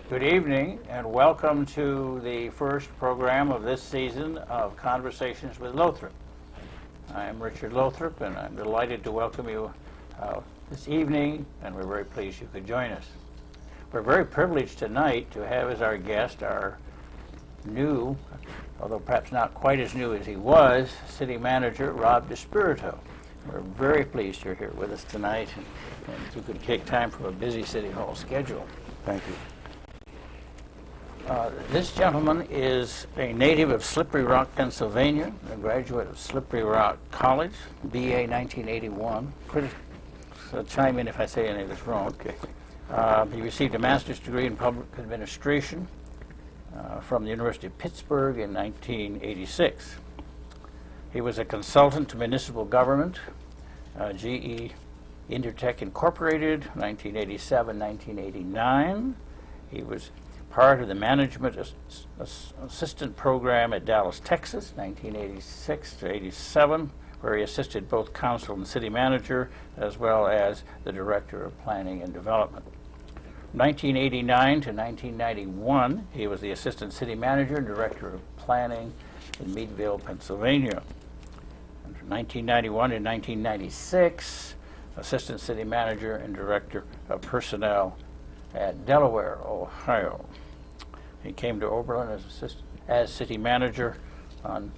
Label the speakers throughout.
Speaker 1: Good evening and welcome to the first program of this season of Conversations with Lothrop. I am Richard Lothrop and I'm delighted to welcome you this evening, and we're very pleased you could join us. We're very privileged tonight to have as our guest our new, although perhaps not quite as new as he was, City Manager Rob DiSpirito. We're very pleased you're here with us tonight and you could take time from a busy City Hall schedule.
Speaker 2: Thank you.
Speaker 1: This gentleman is a native of Slippery Rock, Pennsylvania, a graduate of Slippery Rock College, BA 1981. Chime in if I say any of this wrong.
Speaker 2: Okay.
Speaker 1: He received a master's degree in public administration from the University of Pittsburgh in 1986. He was a consultant to municipal government, GE Intertech Incorporated, 1987-1989. He was part of the management assistant program at Dallas, Texas, 1986 to 87, where he assisted both council and city manager, as well as the director of planning and development. 1989 to 1991, he was the assistant city manager and director of planning in Meadville, Pennsylvania. And from 1991 to 1996, assistant city manager and director of personnel at Delaware, Ohio. He came to Oberlin as city manager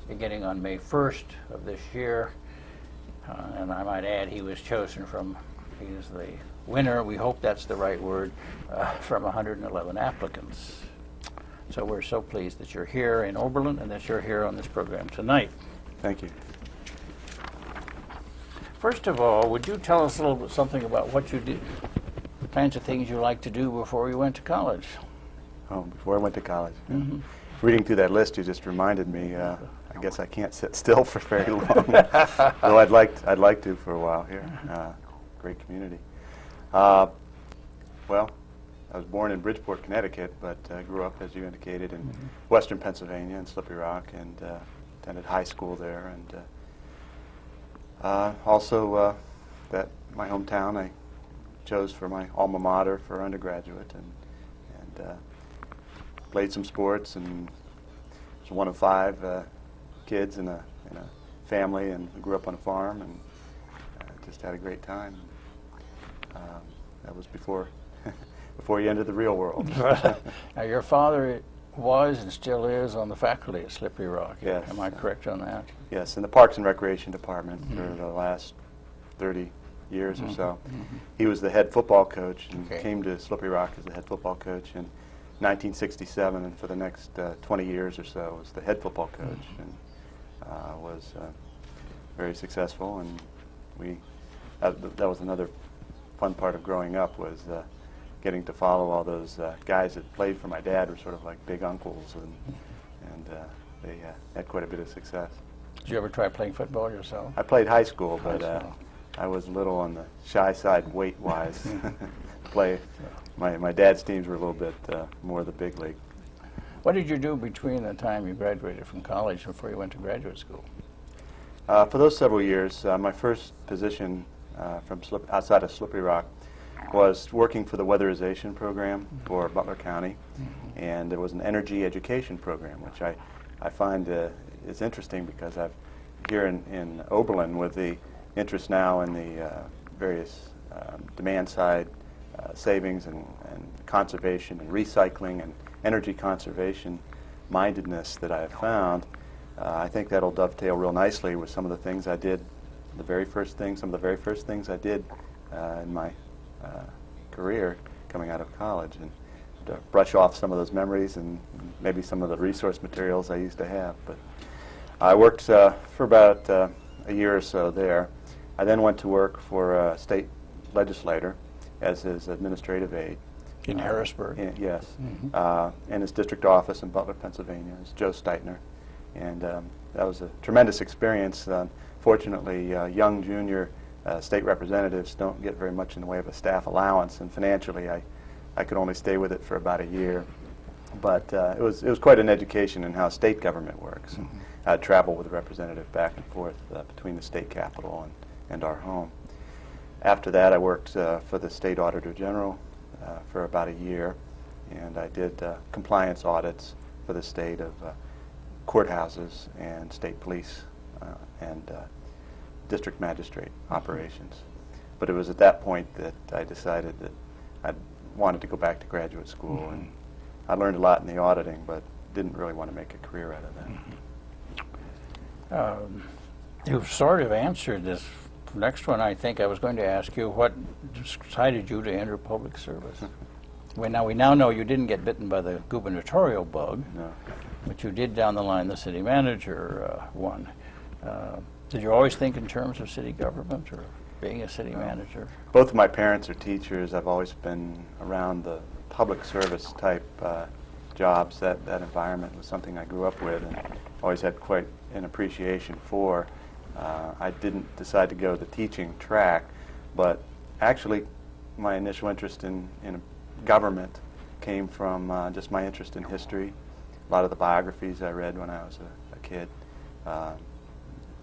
Speaker 1: beginning on May 1st of this year. And I might add he was chosen he is the winner, we hope that's the right word, from 111 applicants. So we're so pleased that you're here in Oberlin and that you're here on this program tonight.
Speaker 2: Thank you.
Speaker 1: First of all, would you tell us a little bit something about what you did, the kinds of things you liked to do before you went to college?
Speaker 2: Oh, before I went to college.
Speaker 1: Mm-hmm.
Speaker 2: Reading through that list, you just reminded me. I guess I can't sit still for very long. Though I'd like to for a while here. Great community. Well, I was born in Bridgeport, Connecticut, but grew up, as you indicated, in western Pennsylvania in Slippery Rock, and attended high school there. And also, that my hometown, I chose for my alma mater for undergraduate, and played some sports, and was one of 5 kids in a family, and grew up on a farm, and just had a great time. That was before you entered the real world.
Speaker 1: Now, your father was and still is on the faculty at Slippery Rock.
Speaker 2: Yes.
Speaker 1: Am I correct on that?
Speaker 2: Yes, in the Parks and Recreation Department for the last 30 years or so. He was the head football coach and came to Slippery Rock as the head football coach in 1967, and for the next 20 years or so was the head football coach, and was very successful. And that was another fun part of growing up, was getting to follow all those guys that played for my dad, were sort of like big uncles, and they had quite a bit of success.
Speaker 1: Did you ever try playing football yourself?
Speaker 2: I played high school, but I was a little on the shy side weight-wise. My dad's teams were a little bit more the big league.
Speaker 1: What did you do between the time you graduated from college before you went to graduate school?
Speaker 2: For those several years, my first position from outside of Slippery Rock was working for the weatherization program for Butler County, and there was an energy education program, which I find is interesting because I've here in Oberlin, with the interest now in the various demand side savings and conservation and recycling and energy conservation mindedness that I have found, I think that'll dovetail real nicely with some of the things I did, some of the very first things I did in my career coming out of college, and to brush off some of those memories and maybe some of the resource materials I used to have. But I worked for about a year or so there. I then went to work for a state legislator as his administrative aide.
Speaker 1: In Harrisburg?
Speaker 2: Yes. In his district office in Butler, Pennsylvania, is Joe Steitner. And that was a tremendous experience. Fortunately, young junior state representatives don't get very much in the way of a staff allowance, and financially I could only stay with it for about a year. But it was quite an education in how state government works. I'd travel with a representative back and forth between the state capitol and our home. After that, I worked for the State Auditor General for about a year, and I did compliance audits for the state of courthouses and state police and district magistrate operations. But it was at that point that I decided that I wanted to go back to graduate school, and I learned a lot in the auditing, but didn't really want to make a career out of that.
Speaker 1: You've sort of answered this next one. I think I was going to ask you, what decided you to enter public service? We now know you didn't get bitten by the gubernatorial bug,
Speaker 2: No.
Speaker 1: but you did down the line the city manager one. Did you always think in terms of city government or being a city manager?
Speaker 2: Both of my parents are teachers. I've always been around the public service type jobs. That environment was something I grew up with and always had quite an appreciation for. I didn't decide to go the teaching track, but actually my initial interest in government came from just my interest in history. A lot of the biographies I read when I was a kid.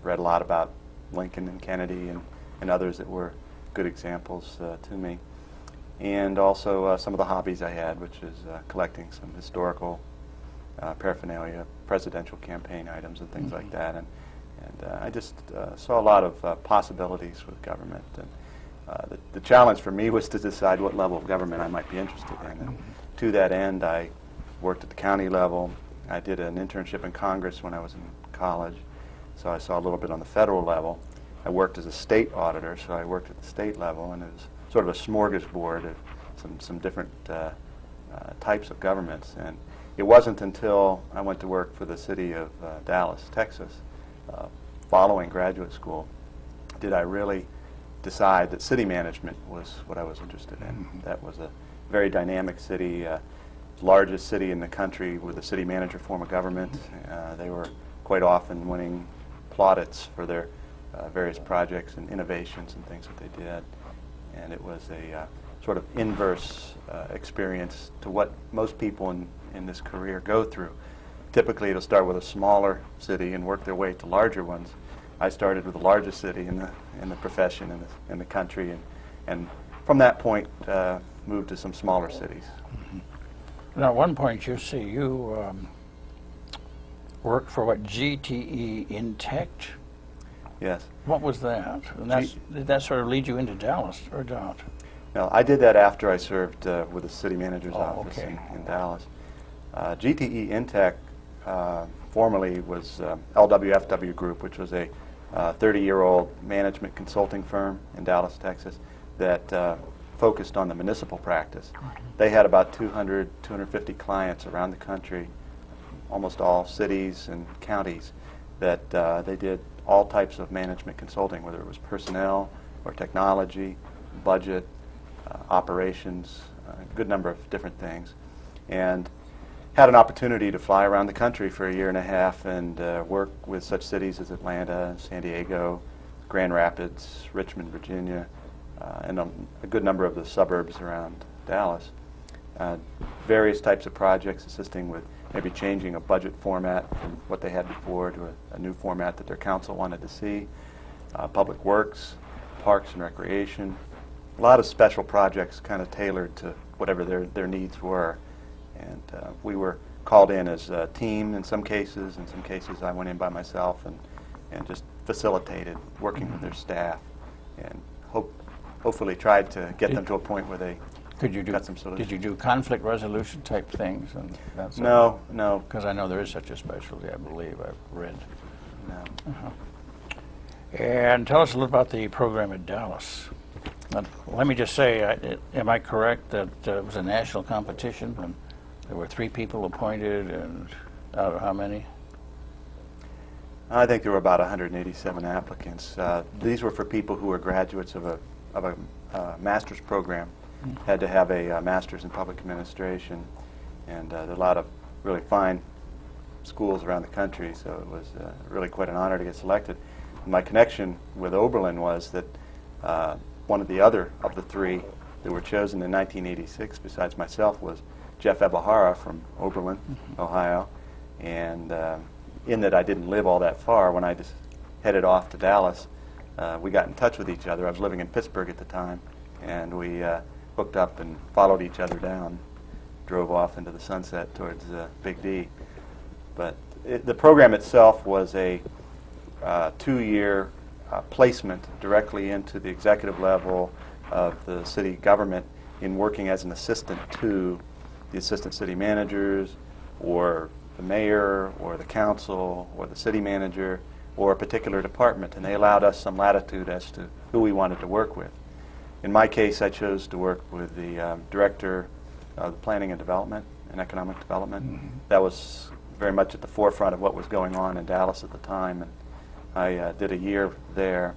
Speaker 2: Read a lot about Lincoln and Kennedy and others that were good examples to me. And also some of the hobbies I had, which is collecting some historical paraphernalia, presidential campaign items and things like that. And I just saw a lot of possibilities with government. And the challenge for me was to decide what level of government I might be interested in. And to that end, I worked at the county level. I did an internship in Congress when I was in college, so I saw a little bit on the federal level. I worked as a state auditor, so I worked at the state level, and it was sort of a smorgasbord of some different types of governments. And it wasn't until I went to work for the city of Dallas, Texas, following graduate school, did I really decide that city management was what I was interested in. That was a very dynamic city, largest city in the country with a city manager form of government. They were quite often winning plaudits for their various projects and innovations and things that they did. And it was a sort of inverse experience to what most people in this career go through. Typically, it'll start with a smaller city and work their way to larger ones. I started with the largest city in the profession in the country, and from that point moved to some smaller cities.
Speaker 1: Now, at one point, you worked for what, GTE Intect?
Speaker 2: Yes.
Speaker 1: What was that? And did that sort of lead you into Dallas, or not?
Speaker 2: No, I did that after I served with the city manager's
Speaker 1: Oh,
Speaker 2: office
Speaker 1: okay.
Speaker 2: in Dallas. GTE Intech formerly was LWFW Group, which was a 30-year-old management consulting firm in Dallas, Texas, that focused on the municipal practice. They had about 200, 250 clients around the country, almost all cities and counties, that they did all types of management consulting, whether it was personnel or technology, budget, operations, a good number of different things. And had an opportunity to fly around the country for a year and a half and work with such cities as Atlanta, San Diego, Grand Rapids, Richmond, Virginia, and a good number of the suburbs around Dallas. Various types of projects assisting with maybe changing a budget format from what they had before to a new format that their council wanted to see. Public works, parks and recreation. A lot of special projects kind of tailored to whatever their needs were. And we were called in as a team in some cases. In some cases I went in by myself and just facilitated working with their staff and hopefully tried to get them to a point where they got some solutions.
Speaker 1: Did you do conflict resolution type things? And that's
Speaker 2: No.
Speaker 1: Because I know there is such a specialty, I believe, I've read.
Speaker 2: No.
Speaker 1: And tell us a little about the program at Dallas. Let me just say, am I correct that it was a national competition and there were 3 people appointed, and out of how many?
Speaker 2: I think there were about 187 applicants. These were for people who were graduates of a master's program, had to have a master's in public administration, and there are a lot of really fine schools around the country, so it was really quite an honor to get selected. My connection with Oberlin was that one of the other of the 3 that were chosen in 1986, besides myself, was Jeff Ebahara from Oberlin, Ohio, and in that I didn't live all that far, when I just headed off to Dallas, we got in touch with each other. I was living in Pittsburgh at the time, and we hooked up and followed each other down. drove off into the sunset towards Big D. But the program itself was a 2-year placement directly into the executive level of the city government in working as an assistant to the assistant city managers or the mayor or the council or the city manager or a particular department, and they allowed us some latitude as to who we wanted to work with. In my case, I chose to work with the director of the planning and development and economic development.
Speaker 1: Mm-hmm.
Speaker 2: That was very much at the forefront of what was going on in Dallas at the time, and I did a year there,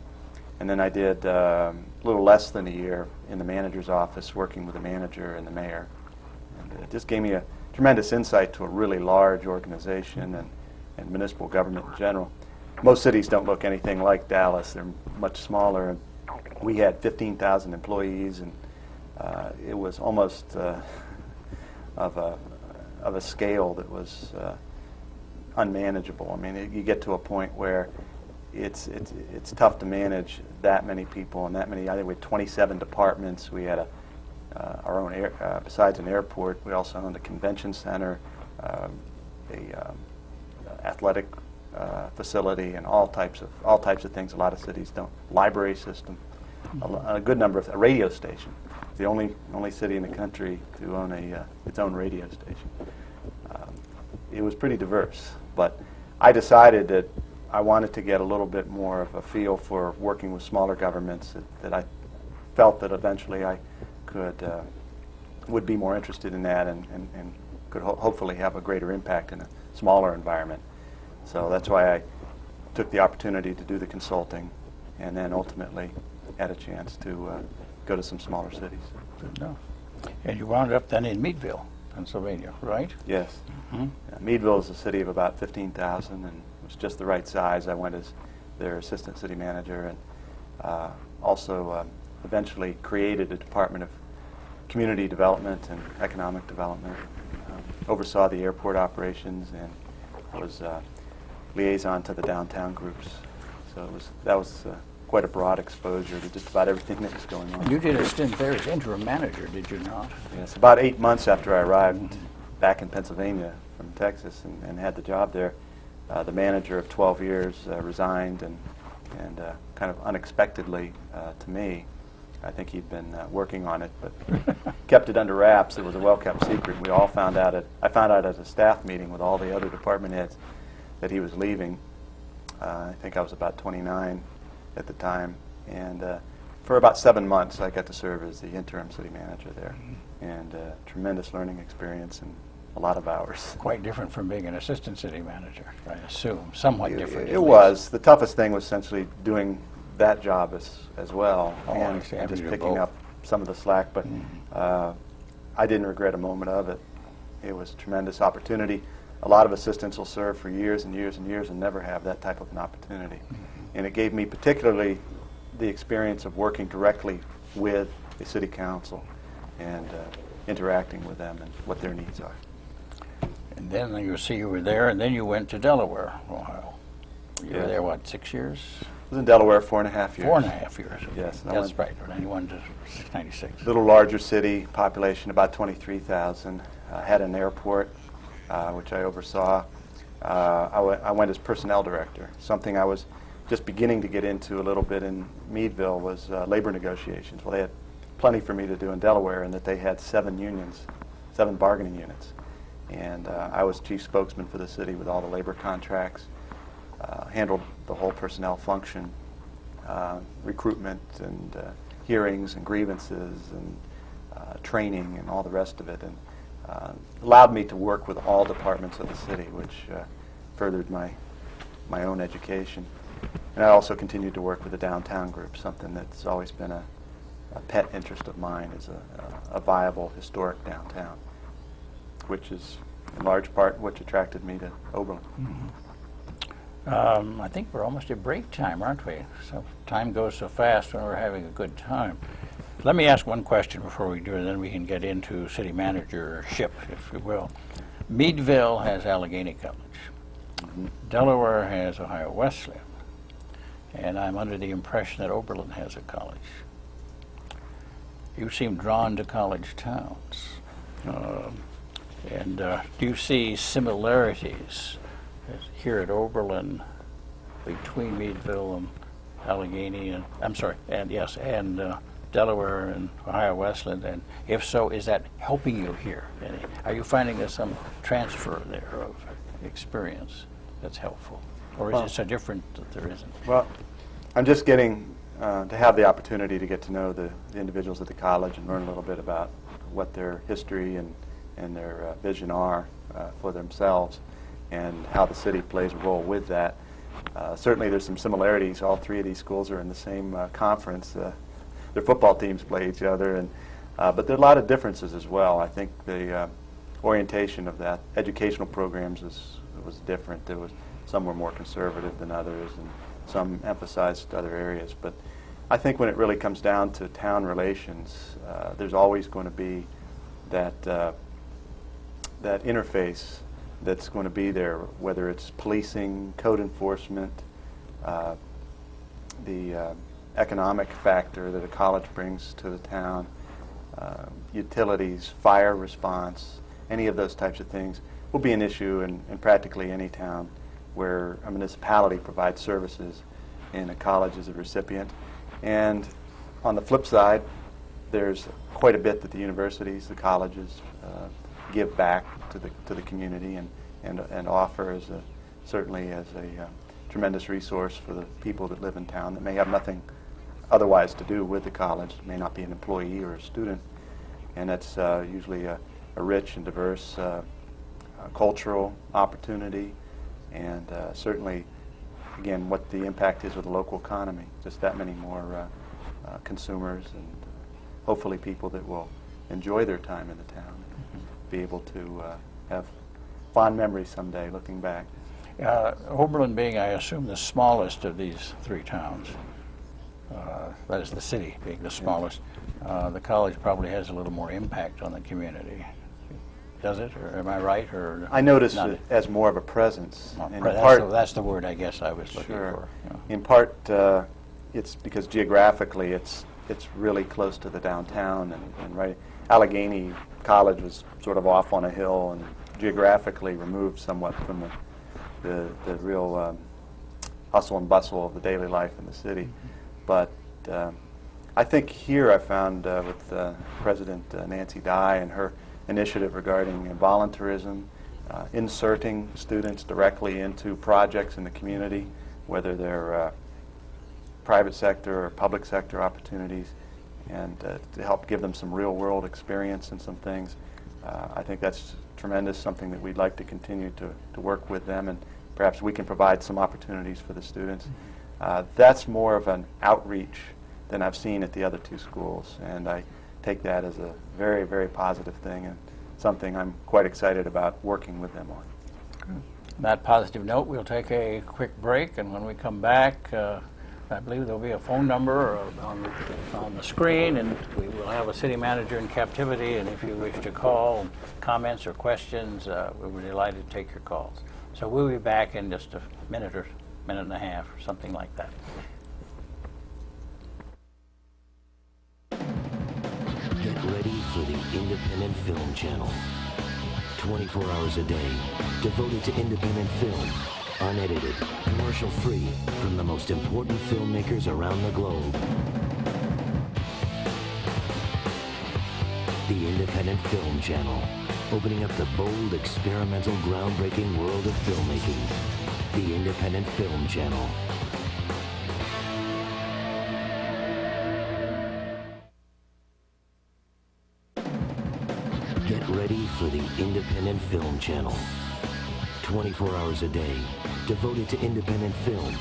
Speaker 2: and then I did a little less than a year in the manager's office working with the manager and the mayor. And it just gave me a tremendous insight to a really large organization and municipal government in general. Most cities don't look anything like Dallas. They're much smaller. And we had 15,000 employees, and it was almost of a scale that was unmanageable. I mean, you get to a point where it's tough to manage that many people and that many. I think we had 27 departments. We had our own besides an airport, we also owned a convention center, athletic facility, and all types of things. A lot of cities don't. Library system, a good number of a radio station. The only city in the country to own its own radio station. It was pretty diverse, but I decided that I wanted to get a little bit more of a feel for working with smaller governments. That I felt that eventually I would be more interested in that and could hopefully have a greater impact in a smaller environment. So that's why I took the opportunity to do the consulting, and then ultimately had a chance to go to some smaller cities.
Speaker 1: Good enough. And you wound up then in Meadville, Pennsylvania, right?
Speaker 2: Yes.
Speaker 1: Mm-hmm.
Speaker 2: Meadville is a city of about 15,000, and it was just the right size. I went as their assistant city manager, and also eventually created a department of community development and economic development, oversaw the airport operations, and was liaison to the downtown groups. So that was quite a broad exposure to just about everything that was going on.
Speaker 1: You did a stint there as interim manager, did you not?
Speaker 2: Yes, about 8 months after I arrived back in Pennsylvania from Texas and had the job there, the manager of 12 years resigned, and kind of unexpectedly to me. I think he'd been working on it, but kept it under wraps. It was a well-kept secret. We all found out I found out at a staff meeting with all the other department heads that he was leaving. I think I was about 29 at the time, and for about 7 months I got to serve as the interim city manager there, and tremendous learning experience and a lot of hours.
Speaker 1: Quite different from being an assistant city manager, I assume. Somewhat different.
Speaker 2: It was. The toughest thing was essentially doing that job as well, and just picking up some of the slack, but I didn't regret a moment of it. It was a tremendous opportunity. A lot of assistants will serve for years and years and years and never have that type of an opportunity. And it gave me particularly the experience of working directly with the city council and interacting with them and what their needs are.
Speaker 1: And then you were there, and then you went to Delaware, Ohio. You were there, what, 6 years?
Speaker 2: I was in Delaware 4.5 years.
Speaker 1: 4.5 years.
Speaker 2: Yes.
Speaker 1: That's right, 91 to 96.
Speaker 2: Little larger city, population about 23,000. Had an airport, which I oversaw. I went as personnel director. Something I was just beginning to get into a little bit in Meadville was labor negotiations. Well, they had plenty for me to do in Delaware, in that they had 7 unions, 7 bargaining units. And I was chief spokesman for the city with all the labor contracts, handled the whole personnel function, recruitment and hearings and grievances and training and all the rest of it, and allowed me to work with all departments of the city, which furthered my own education. And I also continued to work with the downtown group, something that's always been a pet interest of mine, is a viable historic downtown, which is in large part what attracted me to Oberlin.
Speaker 1: I think we're almost at break time, aren't we? So time goes so fast when we're having a good time. Let me ask one question before we do it, and then we can get into city managership, if you will. Meadville has Allegheny College. Delaware has Ohio Wesleyan. And I'm under the impression that Oberlin has a college. You seem drawn to college towns. And do you see similarities here at Oberlin between Meadville and Allegheny and Delaware and Ohio Westland? And if so, is that helping you here? Are you finding there's some transfer there of experience that's helpful? Or is it so different that there isn't?
Speaker 2: Well, I'm just getting to have the opportunity to get to know the individuals at the college and learn a little bit about what their history and their vision are for themselves and how the city plays a role with that. Certainly there's some similarities. All three of these schools are in the same conference. Their football teams play each other, but there are a lot of differences as well. I think the orientation of that educational programs was different. Some were more conservative than others, and some emphasized other areas. But I think when it really comes down to town relations, there's always going to be that interface that's going to be there, whether it's policing, code enforcement, the economic factor that a college brings to the town, utilities, fire response, any of those types of things will be an issue in practically any town where a municipality provides services and a college is a recipient. And on the flip side, there's quite a bit that the universities, the colleges give back to the community and offer certainly as a tremendous resource for the people that live in town that may have nothing otherwise to do with the college, may not be an employee or a student. And that's usually a rich and diverse cultural opportunity, and certainly, again, what the impact is with the local economy. Just that many more consumers and hopefully people that will enjoy their time in the town and be able to have fond memories someday looking back.
Speaker 1: Oberlin being, I assume, the smallest of these three towns, that is the city being the smallest, the college probably has a little more impact on the community. Does it, or am I right? Or
Speaker 2: I notice it as more of a presence.
Speaker 1: That's the word I guess I was looking for. Yeah.
Speaker 2: In part, it's because geographically it's really close to the downtown, and right. Allegheny College was sort of off on a hill and geographically removed somewhat from the real hustle and bustle of the daily life in the city. But I think here I found with President Nancy Dye and her initiative regarding volunteerism, inserting students directly into projects in the community, whether they're private sector or public sector opportunities, and to help give them some real world experience and some things. I think that's tremendous, something that we'd like to continue to work with them, and perhaps we can provide some opportunities for the students. That's more of an outreach than I've seen at the other two schools, and I take that as a very, very positive thing and something I'm quite excited about working with them on.
Speaker 1: Good. On that positive note, we'll take a quick break, and when we come back, I believe there'll be a phone number on the screen, and we will have a city manager in captivity, and if you wish to call, comments or questions, we'll be delighted to take your calls. So we'll be back in just a minute or minute and a half or something like that.
Speaker 3: Get ready for the Independent Film Channel. 24 hours a day, devoted to independent film, unedited, commercial-free, from the most important filmmakers around the globe. The Independent Film Channel, opening up the bold, experimental, groundbreaking world of filmmaking. The Independent Film Channel. Get ready for the Independent Film Channel. 24 hours a day, devoted to independent film,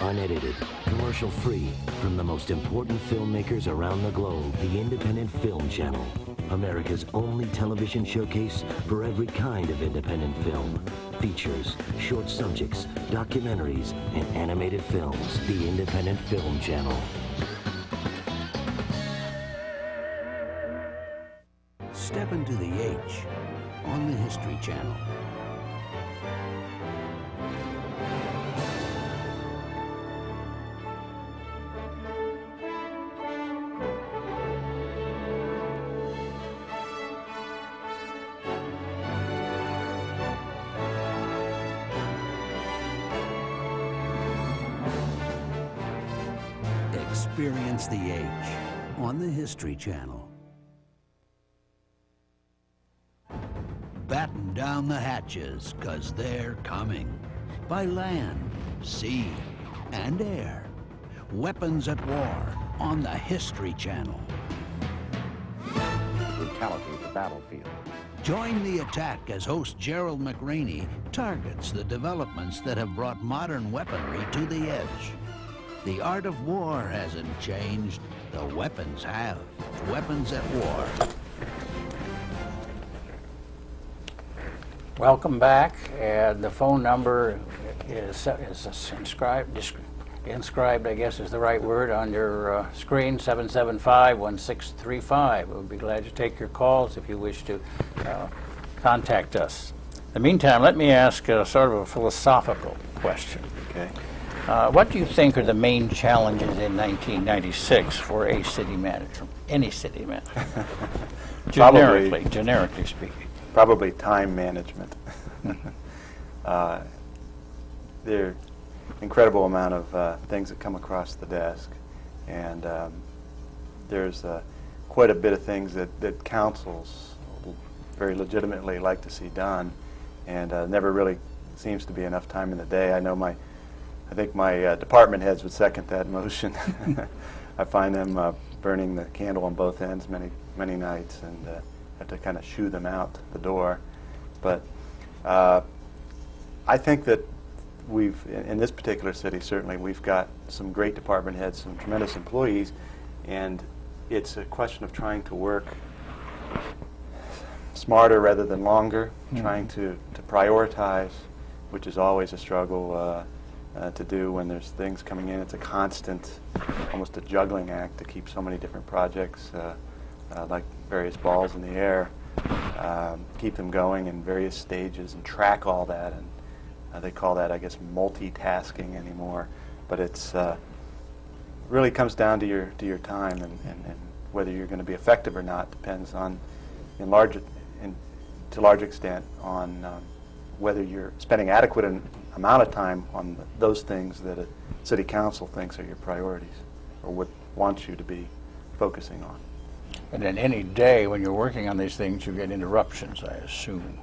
Speaker 3: unedited, commercial-free, from the most important filmmakers around the globe. The Independent Film Channel, America's only television showcase for every kind of independent film. Features, short subjects, documentaries, and animated films. The Independent Film Channel.
Speaker 4: Step into the H on the History Channel. Experience the Age on the History Channel. Batten down the hatches, 'cause they're coming. By land, sea, and air. Weapons at War on the History Channel.
Speaker 5: Brutality of the battlefield.
Speaker 4: Join the attack as host Gerald McRaney targets the developments that have brought modern weaponry to the edge. The art of war hasn't changed. The weapons have. Weapons at War.
Speaker 1: Welcome back, and the phone number is inscribed, I guess is the right word, on your screen, 775-1635. We'll be glad to take your calls if you wish to contact us. In the meantime, let me ask sort of a philosophical question.
Speaker 2: Okay.
Speaker 1: What do you think are the main challenges in 1996 for a city manager, any city manager? Generically speaking.
Speaker 2: Probably time management. There are incredible amount of things that come across the desk, and there's quite a bit of things that councils very legitimately like to see done, and never really seems to be enough time in the day. I think my department heads would second that motion. I find them burning the candle on both ends many nights, and have to kind of shoo them out the door. But I think that in this particular city, certainly we've got some great department heads, some tremendous employees, and it's a question of trying to work smarter rather than longer, trying to prioritize, which is always a struggle to do when there's things coming in. It's a constant, almost a juggling act to keep so many different projects, like various balls in the air, keep them going in various stages and track all that. And they call that, I guess, multitasking anymore. But it's really comes down to your time, and whether you're going to be effective or not depends on, to a large extent, on whether you're spending adequate amount of time on those things that a city council thinks are your priorities, or would want you to be focusing on.
Speaker 1: And then any day when you're working on these things, you get interruptions, I assume.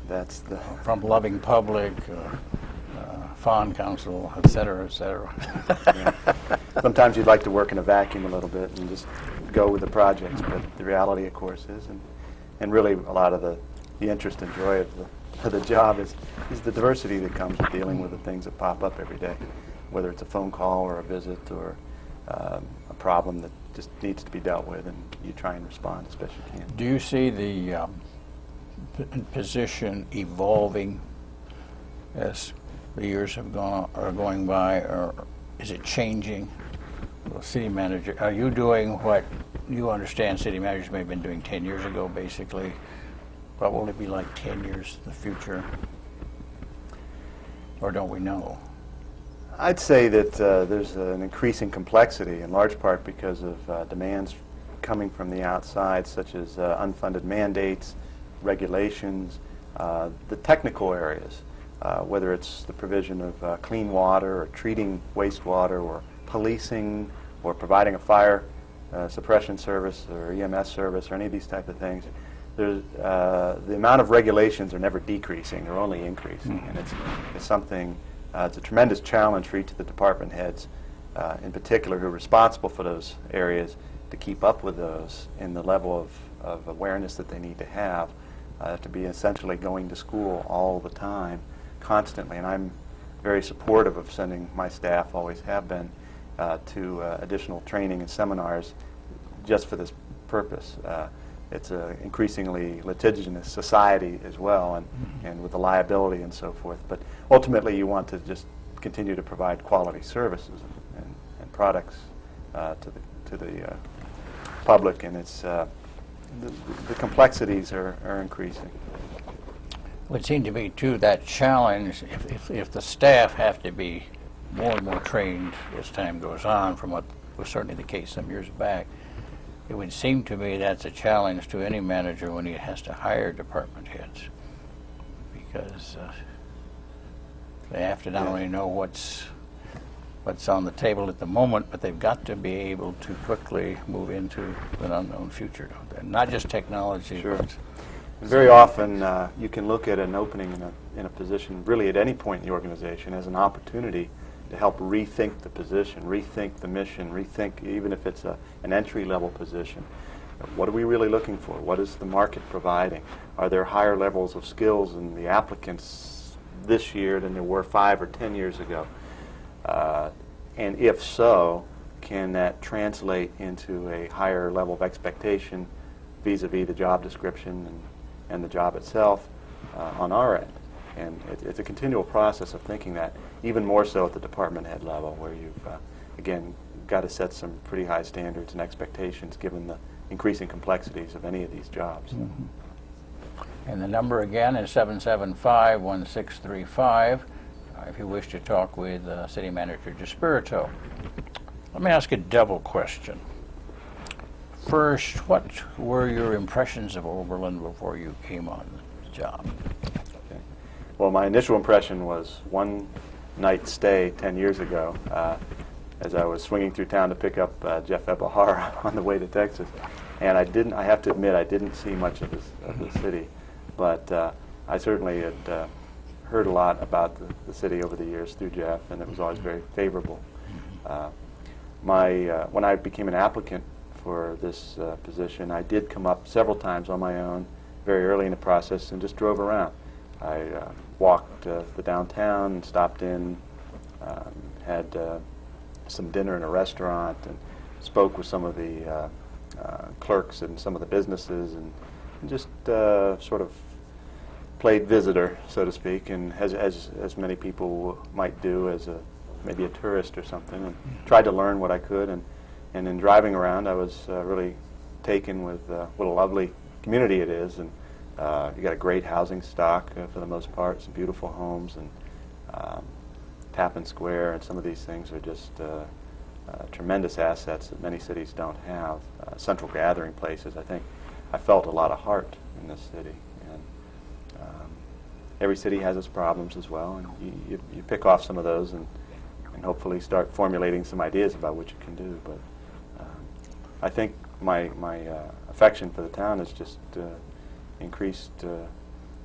Speaker 2: That's the
Speaker 1: From loving public, fawn council, et cetera, et cetera.
Speaker 2: Yeah. Sometimes you'd like to work in a vacuum a little bit and just go with the projects, but the reality, of course, is, and really a lot of the interest and joy of the job is the diversity that comes with dealing with the things that pop up every day, whether it's a phone call or a visit or a problem that just needs to be dealt with, and you try and respond as best you can.
Speaker 1: Do you see the position evolving as the years are going by, or is it changing? Well, city manager, are you doing what you understand city managers may have been doing 10 years ago, basically? What will it be like 10 years in the future? Or don't we know?
Speaker 2: I'd say that there's an increasing complexity, in large part because of demands coming from the outside, such as unfunded mandates, regulations, the technical areas, whether it's the provision of clean water or treating wastewater or policing or providing a fire suppression service or EMS service or any of these type of things. There's, the amount of regulations are never decreasing, they're only increasing, and it's something, it's a tremendous challenge for each of the department heads in particular who are responsible for those areas to keep up with those in the level of awareness that they need to have to be essentially going to school all the time, constantly. And I'm very supportive of sending my staff, always have been, to additional training and seminars just for this purpose. It's an increasingly litigious society as well, and with the liability and so forth. But ultimately, you want to just continue to provide quality services and products to the public, and it's the complexities are increasing.
Speaker 1: It would seem to be, too, that challenge, if the staff have to be more and more trained as time goes on, from what was certainly the case some years back, it would seem to me that's a challenge to any manager when he has to hire department heads, because they have to not only know what's what's on the table at the moment, but they've got to be able to quickly move into an unknown future, don't they? Not just technology.
Speaker 2: Sure.
Speaker 1: But
Speaker 2: Very often, you can look at an opening in a position, really at any point in the organization, as an opportunity to help rethink the position, rethink the mission, rethink, even if it's an entry-level position. What are we really looking for? What is the market providing? Are there higher levels of skills in the applicants this year than there were 5 or 10 years ago? And if so, can that translate into a higher level of expectation vis-a-vis the job description and the job itself on our end? And it's a continual process of thinking that, even more so at the department head level, where you've, again, got to set some pretty high standards and expectations given the increasing complexities of any of these jobs.
Speaker 1: Mm-hmm. And the number again is 775-1635 if you wish to talk with City Manager DiSpirito. Let me ask a double question. First, what were your impressions of Oberlin before you came on the job?
Speaker 2: Okay. Well, my initial impression was one night stay 10 years ago as I was swinging through town to pick up Jeff Ebahar on the way to Texas. And I have to admit, I didn't see much of the city, but I certainly had heard a lot about the city over the years through Jeff, and it was always very favorable. When I became an applicant for this position, I did come up several times on my own very early in the process and just drove around. I walked the downtown and stopped in, had some dinner in a restaurant, and spoke with some of the clerks in some of the businesses, and just sort of played visitor, so to speak, and as many people might do as maybe a tourist or something, and tried to learn what I could. And in driving around, I was really taken with what a lovely community it is, and you got a great housing stock for the most part, some beautiful homes, and Tappan Square, and some of these things are just tremendous assets that many cities don't have. Central gathering places. I think I felt a lot of heart in this city, and every city has its problems as well, and you pick off some of those and hopefully start formulating some ideas about what you can do. But I think my affection for the town has just increased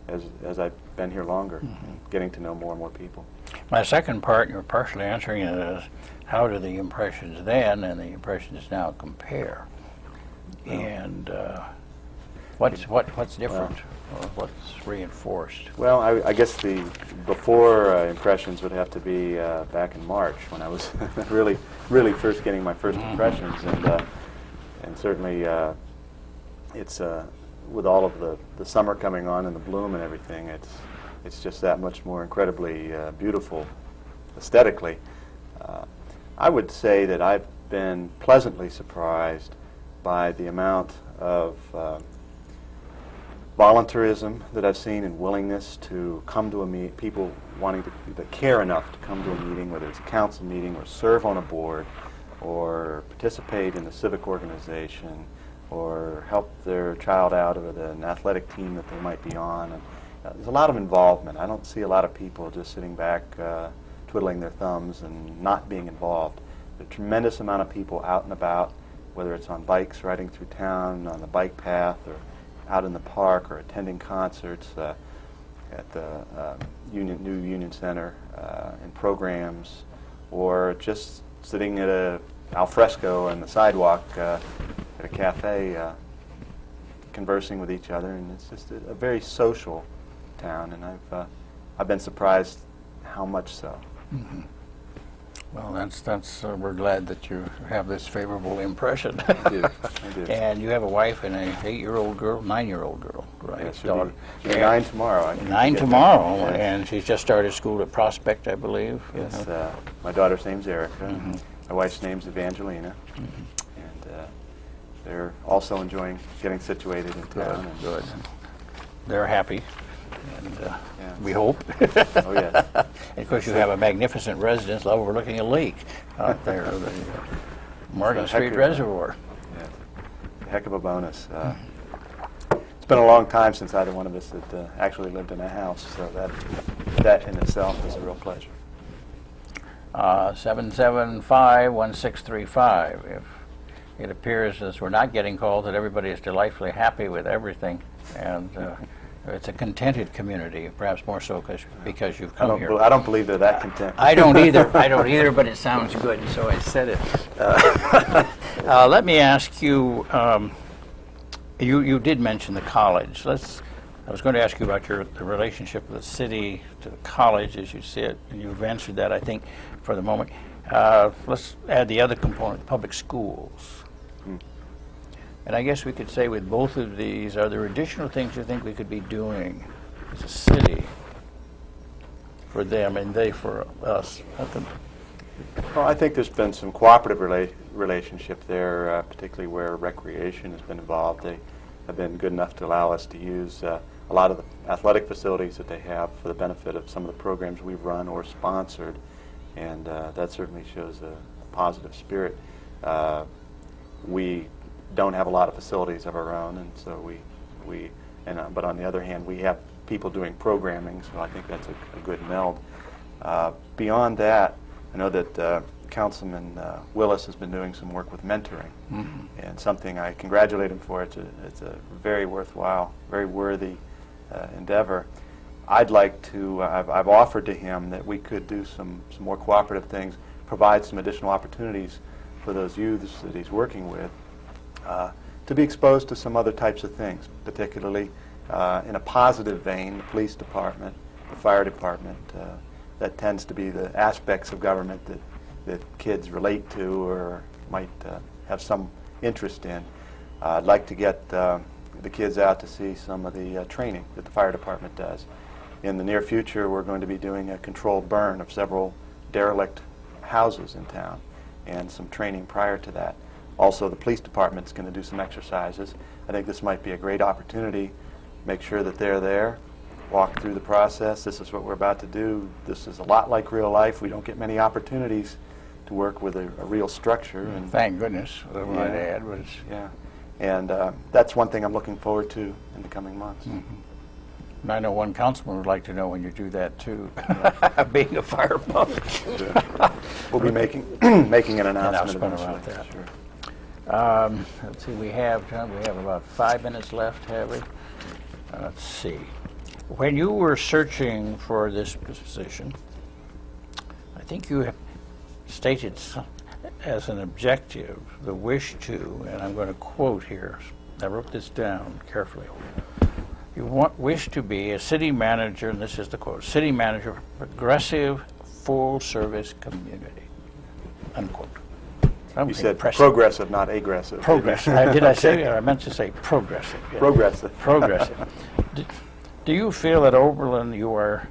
Speaker 2: as I've been here longer, and getting to know more and more people.
Speaker 1: My second part, you're partially answering it, is how do the impressions then and the impressions now compare? And what's different, or what's reinforced?
Speaker 2: Well, I guess the before impressions would have to be back in March, when I was really first getting my first impressions, and certainly it's with all of the summer coming on and the bloom and everything, it's just that much more incredibly beautiful aesthetically. I would say that I've been pleasantly surprised by the amount of volunteerism that I've seen, and willingness to come to a meeting, people wanting to care enough to come to a meeting, whether it's a council meeting or serve on a board or participate in a civic organization or help their child out of an athletic team that they might be on. And there's a lot of involvement. I don't see a lot of people just sitting back twiddling their thumbs and not being involved. There's a tremendous amount of people out and about, whether it's on bikes riding through town, on the bike path, or out in the park, or attending concerts at the new Union Center and programs, or just sitting at al fresco on the sidewalk at a cafe conversing with each other. And it's just a very social town, and I've been surprised how much so.
Speaker 1: Mm-hmm. Well, that's we're glad that you have this favorable impression.
Speaker 2: I do.
Speaker 1: And you have a wife and a 8-year-old girl, 9-year-old girl, right?
Speaker 2: Yeah, she'll be 9 tomorrow.
Speaker 1: 9 tomorrow,
Speaker 2: Yeah.
Speaker 1: and she's just started school at Prospect, I believe.
Speaker 2: Yes, my daughter's name's Erica.
Speaker 1: Mm-hmm.
Speaker 2: My wife's name's Evangelina. And they're also enjoying getting situated in town. and
Speaker 1: Good. They're happy, and
Speaker 2: Yeah.
Speaker 1: we hope.
Speaker 2: Oh, yes.
Speaker 1: And of course, you have a magnificent residence overlooking a lake out there, the Morgan
Speaker 2: It's a heck
Speaker 1: Street
Speaker 2: of a-
Speaker 1: Reservoir.
Speaker 2: Yeah. A heck of a bonus. It's been a long time since either one of us had actually lived in a house, so that in itself is a real pleasure.
Speaker 1: 775-1635. If it appears as we're not getting calls that everybody is delightfully happy with everything, and it's a contented community, perhaps more so because you've come here.
Speaker 2: I don't believe they're that content.
Speaker 1: I don't either. I don't either, but it sounds good, so I said it. Let me ask you, you did mention the college. I was going to ask you about the relationship of the city to the college, as you see it, and you've answered that, I think, for the moment. Let's add the other component, public schools. And I guess we could say with both of these, are there additional things you think we could be doing as a city for them and they for us?
Speaker 2: Well, I think there's been some cooperative relationship there, particularly where recreation has been involved. They have been good enough to allow us to use a lot of the athletic facilities that they have for the benefit of some of the programs we've run or sponsored, and that certainly shows a positive spirit. We don't have a lot of facilities of our own, and so but on the other hand, we have people doing programming, so I think that's a good meld. Beyond that, I know that Councilman Willis has been doing some work with mentoring, and something I congratulate him for. It's a very worthwhile, very worthy endeavor. I'd like to, I've offered to him that we could do some more cooperative things, provide some additional opportunities for those youths that he's working with to be exposed to some other types of things, particularly in a positive vein, the police department, the fire department. That tends to be the aspects of government that kids relate to or might have some interest in. I'd like to get the kids out to see some of the training that the fire department does. In the near future, we're going to be doing a controlled burn of several derelict houses in town and some training prior to that. Also, the police department's going to do some exercises. I think this might be a great opportunity. Make sure that they're there, walk through the process. This is what we're about to do. This is a lot like real life. We don't get many opportunities to work with a real structure. And
Speaker 1: thank goodness, I might add.
Speaker 2: Yeah, and that's one thing I'm looking forward to in the coming months.
Speaker 1: And I know one councilman would like to know when you do that too, being a fire buff.
Speaker 2: We'll be making an announcement
Speaker 1: about that.
Speaker 2: Sure.
Speaker 1: Let's see, we have about 5 minutes left, have we? Let's see. When you were searching for this position, I think you have stated as an objective the wish to, and I'm going to quote here, I wrote this down carefully. You wish to be a city manager, and this is the quote, city manager of a progressive, full-service community, unquote.
Speaker 2: You said progressive, not aggressive.
Speaker 1: Progressive. Did I say? I meant to say progressive. Yeah.
Speaker 2: Progressive.
Speaker 1: Progressive. Do you feel at Oberlin you are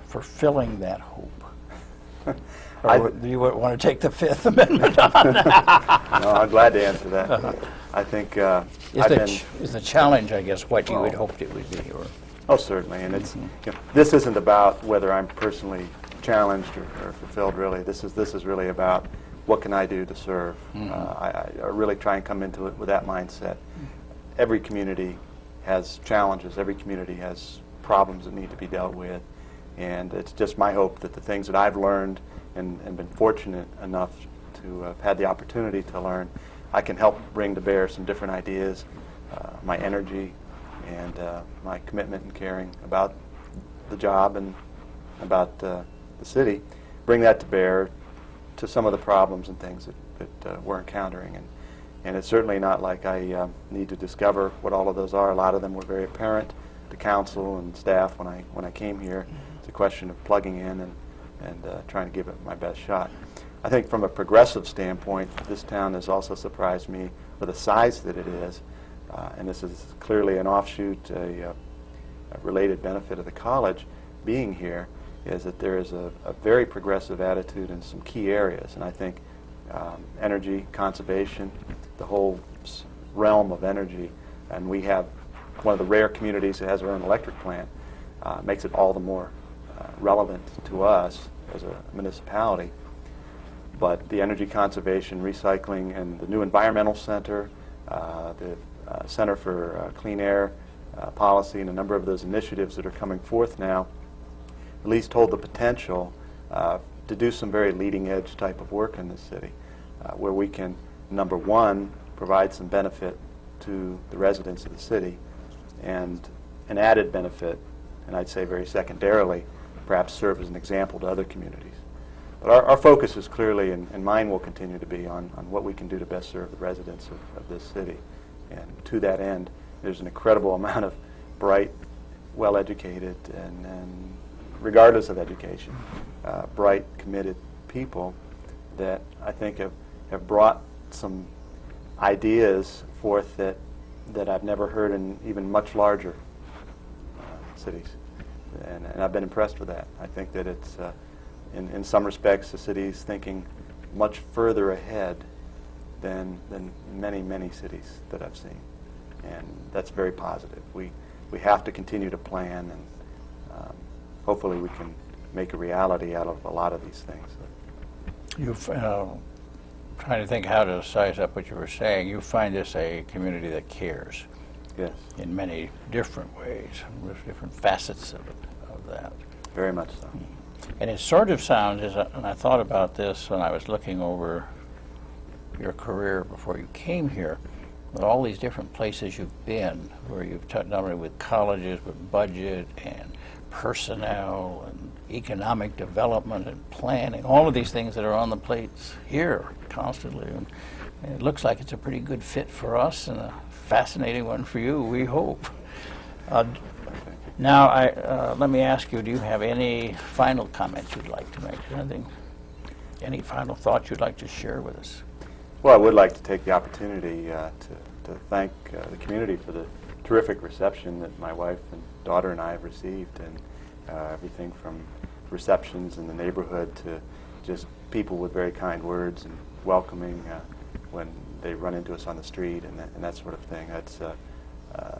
Speaker 1: fulfilling that hope? Or do you want to take the Fifth Amendment on?
Speaker 2: No, I'm glad to answer that. I think
Speaker 1: is the challenge, I guess, what you had hoped it would be? Or?
Speaker 2: Oh, certainly. And it's this isn't about whether I'm personally challenged or fulfilled. Really, this is really about what can I do to serve. I really try and come into it with that mindset. Every community has challenges. Every community has problems that need to be dealt with, and it's just my hope that the things that I've learned and been fortunate enough to have had the opportunity to learn, I can help bring to bear some different ideas, my energy, and my commitment and caring about the job and about the city, bring that to bear to some of the problems and things that we're encountering. And it's certainly not like I need to discover what all of those are. A lot of them were very apparent to council and staff when I came here. It's a question of plugging in and trying to give it my best shot. I think from a progressive standpoint, this town has also surprised me with the size that it is, and this is clearly an offshoot, a related benefit of the college being here, is that there is a very progressive attitude in some key areas, and I think energy, conservation, the whole realm of energy, and we have one of the rare communities that has our own electric plant, makes it all the more relevant to us as a municipality. But the energy conservation, recycling, and the new environmental center, the Center for Clean Air Policy, and a number of those initiatives that are coming forth now, at least hold the potential to do some very leading edge type of work in this city, where we can, number one, provide some benefit to the residents of the city, and an added benefit, and I'd say very secondarily, perhaps serve as an example to other communities. But our focus is clearly, and mine will continue to be, on what we can do to best serve the residents of this city. And to that end, there's an incredible amount of bright, well-educated, and regardless of education, bright, committed people that I think have brought some ideas forth that I've never heard in even much larger cities. And I've been impressed with that. I think that it's, in some respects, the city's thinking much further ahead than many, many cities that I've seen. And that's very positive. We have to continue to plan, and hopefully we can make a reality out of a lot of these things.
Speaker 1: You've trying to think how to size up what you were saying. You find this a community that cares.
Speaker 2: Yes.
Speaker 1: In many different ways, with different facets of that.
Speaker 2: Very much so.
Speaker 1: And it sort of sounds, and I thought about this when I was looking over your career before you came here, with all these different places you've been, where you've touched not only with colleges, but budget and personnel and economic development and planning, all of these things that are on the plates here constantly. And it looks like it's a pretty good fit for us and a fascinating one for you, we hope. Now, let me ask you, do you have any final comments you'd like to make? Any final thoughts you'd like to share with us?
Speaker 2: Well, I would like to take the opportunity to thank the community for the terrific reception that my wife and daughter and I have received, and everything from receptions in the neighborhood to just people with very kind words and welcoming when they run into us on the street and that sort of thing. That's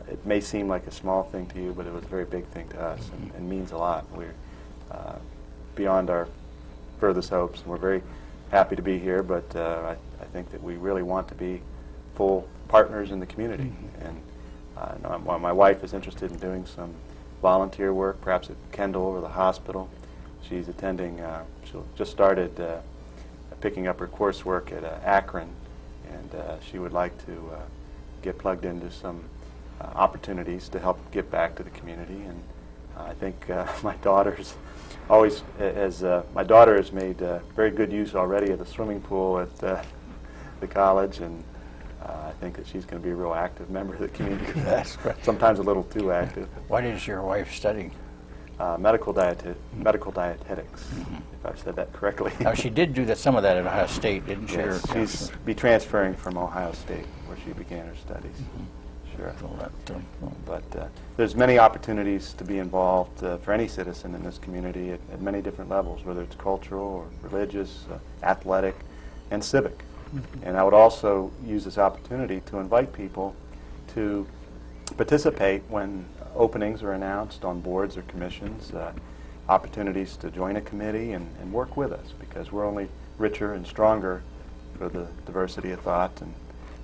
Speaker 2: it may seem like a small thing to you, but it was a very big thing to us, and means a lot. We're beyond our furthest hopes, and we're very happy to be here, but I think that we really want to be full partners in the community. And my wife is interested in doing some volunteer work, perhaps at Kendall or the hospital. She's attending, she just started picking up her coursework at Akron, and she would like to get plugged into some opportunities to help give back to the community. And I think my daughter's always, my daughter has made very good use already of the swimming pool at the college, and I think that she's going to be a real active member of the community.
Speaker 1: That's great.
Speaker 2: Sometimes a little too active.
Speaker 1: What is your wife studying?
Speaker 2: Medical dietetics, if I've said that correctly.
Speaker 1: Now, she did do some of that at Ohio State, didn't she?
Speaker 2: Yes, she's be transferring from Ohio State, where she began her studies. Sure. But there's many opportunities to be involved for any citizen in this community at many different levels, whether it's cultural or religious, athletic, and civic. And I would also use this opportunity to invite people to participate when openings are announced on boards or commissions, opportunities to join a committee and work with us, because we're only richer and stronger for the diversity of thought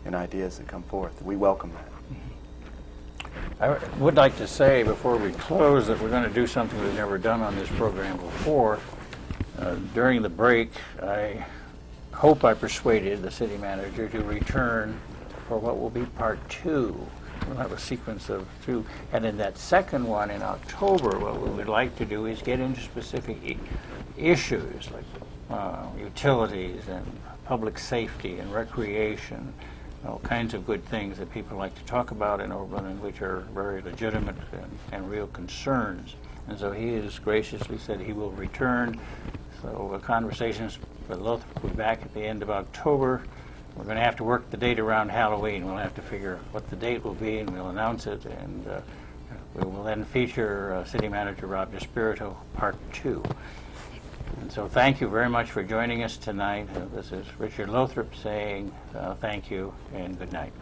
Speaker 2: and ideas that come forth. We welcome that.
Speaker 1: I would like to say before we close that we're going to do something we've never done on this program before. During the break, I hope I persuaded the city manager to return for what will be part 2. We'll have a sequence of 2. And in that second one in October, what we would like to do is get into specific issues like utilities and public safety and recreation, all kinds of good things that people like to talk about in Oberlin, which are very legitimate and real concerns. And so he has graciously said he will return. So conversations with Lothrop will be back at the end of October. We're going to have to work the date around Halloween. We'll have to figure what the date will be, and we'll announce it. And we will then feature City Manager Rob DiSpirito, Part 2. And so thank you very much for joining us tonight. This is Richard Lothrop saying thank you and good night.